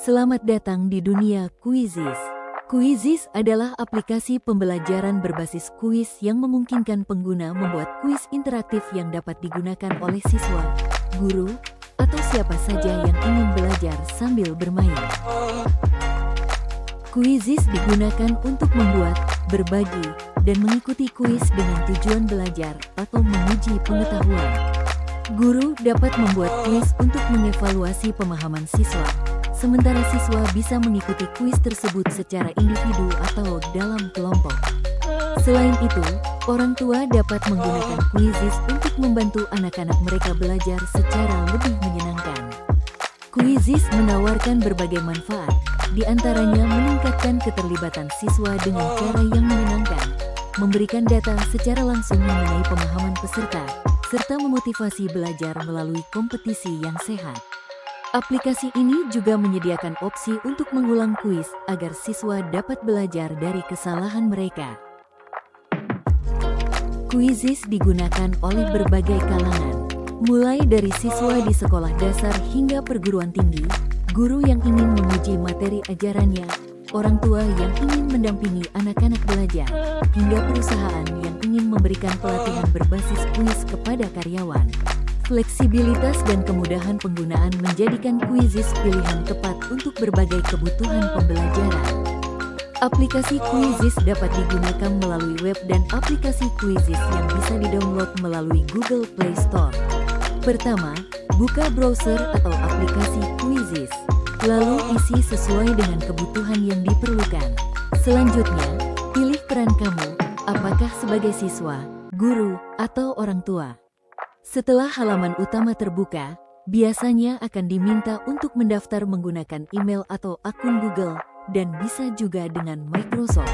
Selamat datang di dunia Quizizz. Quizizz adalah aplikasi pembelajaran berbasis kuis yang memungkinkan pengguna membuat kuis interaktif yang dapat digunakan oleh siswa, guru, atau siapa saja yang ingin belajar sambil bermain. Quizizz digunakan untuk membuat, berbagi, dan mengikuti kuis dengan tujuan belajar atau menguji pengetahuan. Guru dapat membuat kuis untuk mengevaluasi pemahaman siswa, sementara siswa bisa mengikuti kuis tersebut secara individu atau dalam kelompok. Selain itu, orang tua dapat menggunakan Quizizz untuk membantu anak-anak mereka belajar secara lebih menyenangkan. Quizizz menawarkan berbagai manfaat, di antaranya meningkatkan keterlibatan siswa dengan cara yang menyenangkan, memberikan data secara langsung mengenai pemahaman peserta, serta memotivasi belajar melalui kompetisi yang sehat. Aplikasi ini juga menyediakan opsi untuk mengulang kuis agar siswa dapat belajar dari kesalahan mereka. Quizizz digunakan oleh berbagai kalangan, mulai dari siswa di sekolah dasar hingga perguruan tinggi, guru yang ingin menguji materi ajarannya, orang tua yang ingin mendampingi anak-anak belajar, hingga perusahaan yang ingin memberikan pelatihan berbasis kuis kepada karyawan. Fleksibilitas dan kemudahan penggunaan menjadikan Quizizz pilihan tepat untuk berbagai kebutuhan pembelajaran. Aplikasi Quizizz dapat digunakan melalui web dan aplikasi Quizizz yang bisa didownload melalui Google Play Store. Pertama, buka browser atau aplikasi Quizizz, lalu isi sesuai dengan kebutuhan yang diperlukan. Selanjutnya, pilih peran kamu, apakah sebagai siswa, guru, atau orang tua. Setelah halaman utama terbuka, biasanya akan diminta untuk mendaftar menggunakan email atau akun Google, dan bisa juga dengan Microsoft.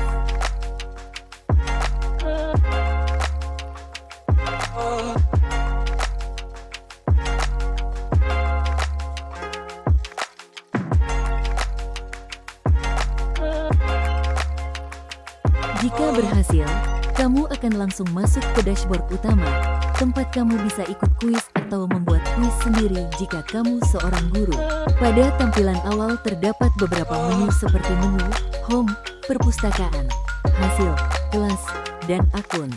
Jika berhasil, kamu akan langsung masuk ke dashboard utama, tempat kamu bisa ikut kuis atau membuat kuis sendiri jika kamu seorang guru. Pada tampilan awal terdapat beberapa menu seperti menu, home, perpustakaan, hasil, kelas, dan akun.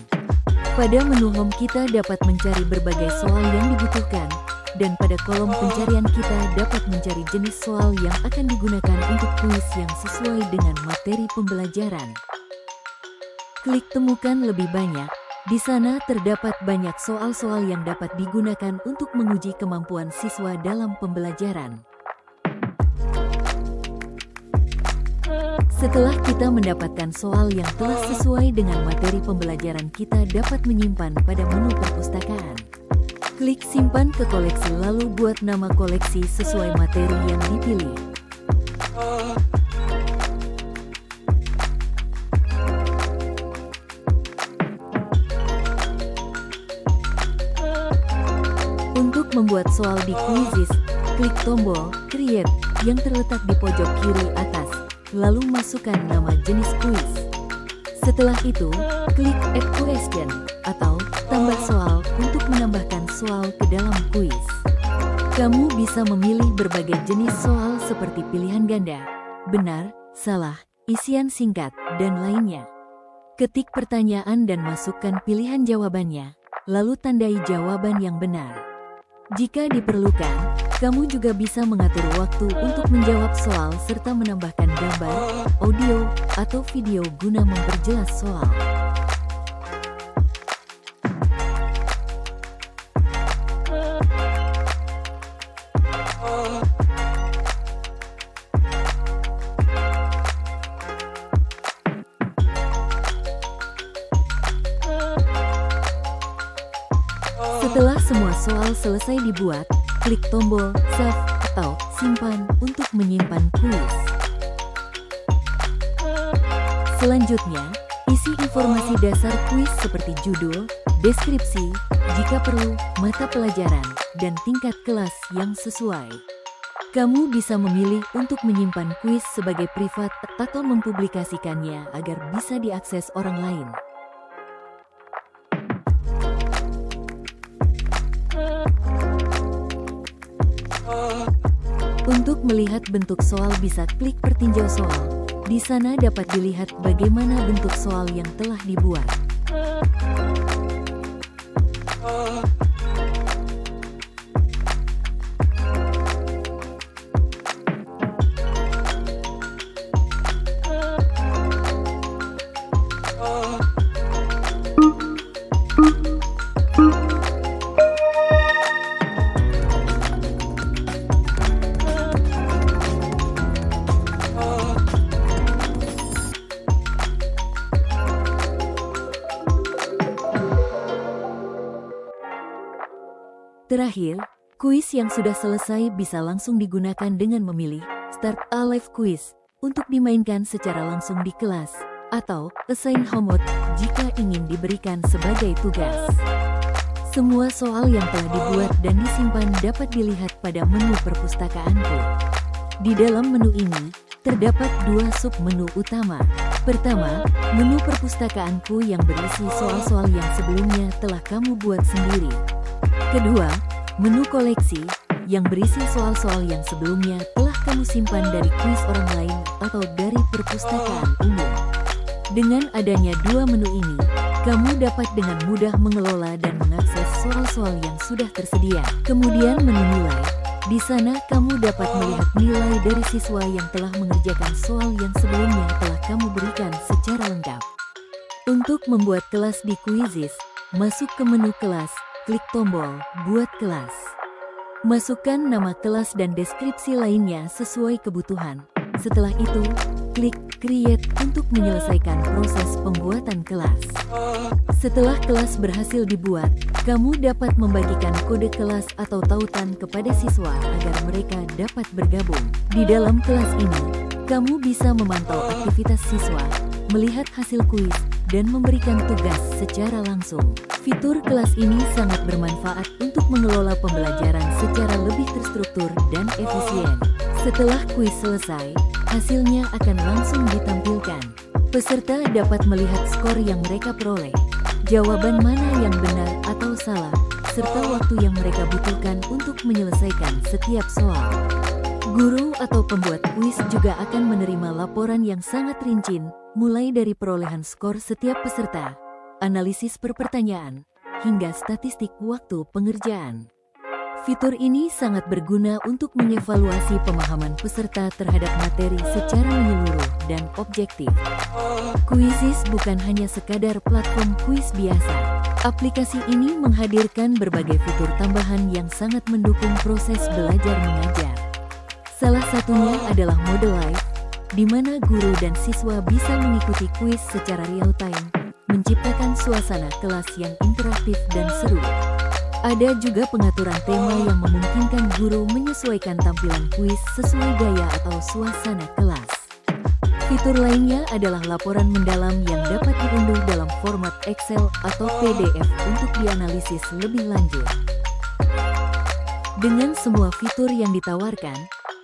Pada menu home kita dapat mencari berbagai soal yang dibutuhkan, dan pada kolom pencarian kita dapat mencari jenis soal yang akan digunakan untuk kuis yang sesuai dengan materi pembelajaran. Klik temukan lebih banyak. Di sana terdapat banyak soal-soal yang dapat digunakan untuk menguji kemampuan siswa dalam pembelajaran. Setelah kita mendapatkan soal yang telah sesuai dengan materi pembelajaran, kita dapat menyimpan pada menu perpustakaan. Klik simpan ke koleksi lalu buat nama koleksi sesuai materi yang dipilih. Untuk membuat soal di Quizizz, klik tombol Create yang terletak di pojok kiri atas, lalu masukkan nama jenis kuis. Setelah itu, klik Add Question atau tambah soal untuk menambahkan soal ke dalam kuis. Kamu bisa memilih berbagai jenis soal seperti pilihan ganda, benar, salah, isian singkat, dan lainnya. Ketik pertanyaan dan masukkan pilihan jawabannya, lalu tandai jawaban yang benar. Jika diperlukan, kamu juga bisa mengatur waktu untuk menjawab soal serta menambahkan gambar, audio, atau video guna memperjelas soal. Setelah semua soal selesai dibuat, klik tombol Save atau Simpan untuk menyimpan kuis. Selanjutnya, isi informasi dasar kuis seperti judul, deskripsi, jika perlu, mata pelajaran, dan tingkat kelas yang sesuai. Kamu bisa memilih untuk menyimpan kuis sebagai privat atau mempublikasikannya agar bisa diakses orang lain. Untuk melihat bentuk soal bisa klik pertinjau soal. Di sana dapat dilihat bagaimana bentuk soal yang telah dibuat. Terakhir, kuis yang sudah selesai bisa langsung digunakan dengan memilih Start a Live Quiz untuk dimainkan secara langsung di kelas, atau Assign Homework jika ingin diberikan sebagai tugas. Semua soal yang telah dibuat dan disimpan dapat dilihat pada menu perpustakaanku. Di dalam menu ini, terdapat dua sub-menu utama. Pertama, menu perpustakaanku yang berisi soal-soal yang sebelumnya telah kamu buat sendiri. Kedua, menu koleksi yang berisi soal-soal yang sebelumnya telah kamu simpan dari kuis orang lain atau dari perpustakaan umum. Dengan adanya dua menu ini, kamu dapat dengan mudah mengelola dan mengakses soal-soal yang sudah tersedia. Kemudian menu nilai. Di sana kamu dapat melihat nilai dari siswa yang telah mengerjakan soal yang sebelumnya telah kamu berikan secara lengkap. Untuk membuat kelas di Quizizz, masuk ke menu kelas. Klik tombol Buat Kelas. Masukkan nama kelas dan deskripsi lainnya sesuai kebutuhan. Setelah itu, klik Create untuk menyelesaikan proses pembuatan kelas. Setelah kelas berhasil dibuat, kamu dapat membagikan kode kelas atau tautan kepada siswa agar mereka dapat bergabung. Di dalam kelas ini, kamu bisa memantau aktivitas siswa, melihat hasil kuis, dan memberikan tugas secara langsung. Fitur kelas ini sangat bermanfaat untuk mengelola pembelajaran secara lebih terstruktur dan efisien. Setelah kuis selesai, hasilnya akan langsung ditampilkan. Peserta dapat melihat skor yang mereka peroleh, jawaban mana yang benar atau salah, serta waktu yang mereka butuhkan untuk menyelesaikan setiap soal. Guru atau pembuat kuis juga akan menerima laporan yang sangat rinci, mulai dari perolehan skor setiap peserta, analisis per pertanyaan, hingga statistik waktu pengerjaan. Fitur ini sangat berguna untuk mengevaluasi pemahaman peserta terhadap materi secara menyeluruh dan objektif. Quizizz bukan hanya sekadar platform kuis biasa. Aplikasi ini menghadirkan berbagai fitur tambahan yang sangat mendukung proses belajar mengajar. Salah satunya adalah mode live, di mana guru dan siswa bisa mengikuti kuis secara real-time, menciptakan suasana kelas yang interaktif dan seru. Ada juga pengaturan tema yang memungkinkan guru menyesuaikan tampilan kuis sesuai gaya atau suasana kelas. Fitur lainnya adalah laporan mendalam yang dapat diunduh dalam format Excel atau PDF untuk dianalisis lebih lanjut. Dengan semua fitur yang ditawarkan,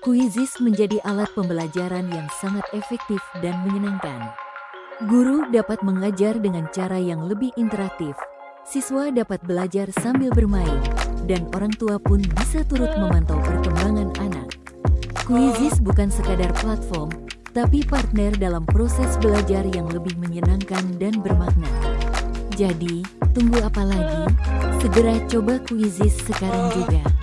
Quizizz menjadi alat pembelajaran yang sangat efektif dan menyenangkan. Guru dapat mengajar dengan cara yang lebih interaktif, siswa dapat belajar sambil bermain, dan orang tua pun bisa turut memantau perkembangan anak. Quizizz bukan sekadar platform, tapi partner dalam proses belajar yang lebih menyenangkan dan bermakna. Jadi, tunggu apa lagi? Segera coba Quizizz sekarang juga.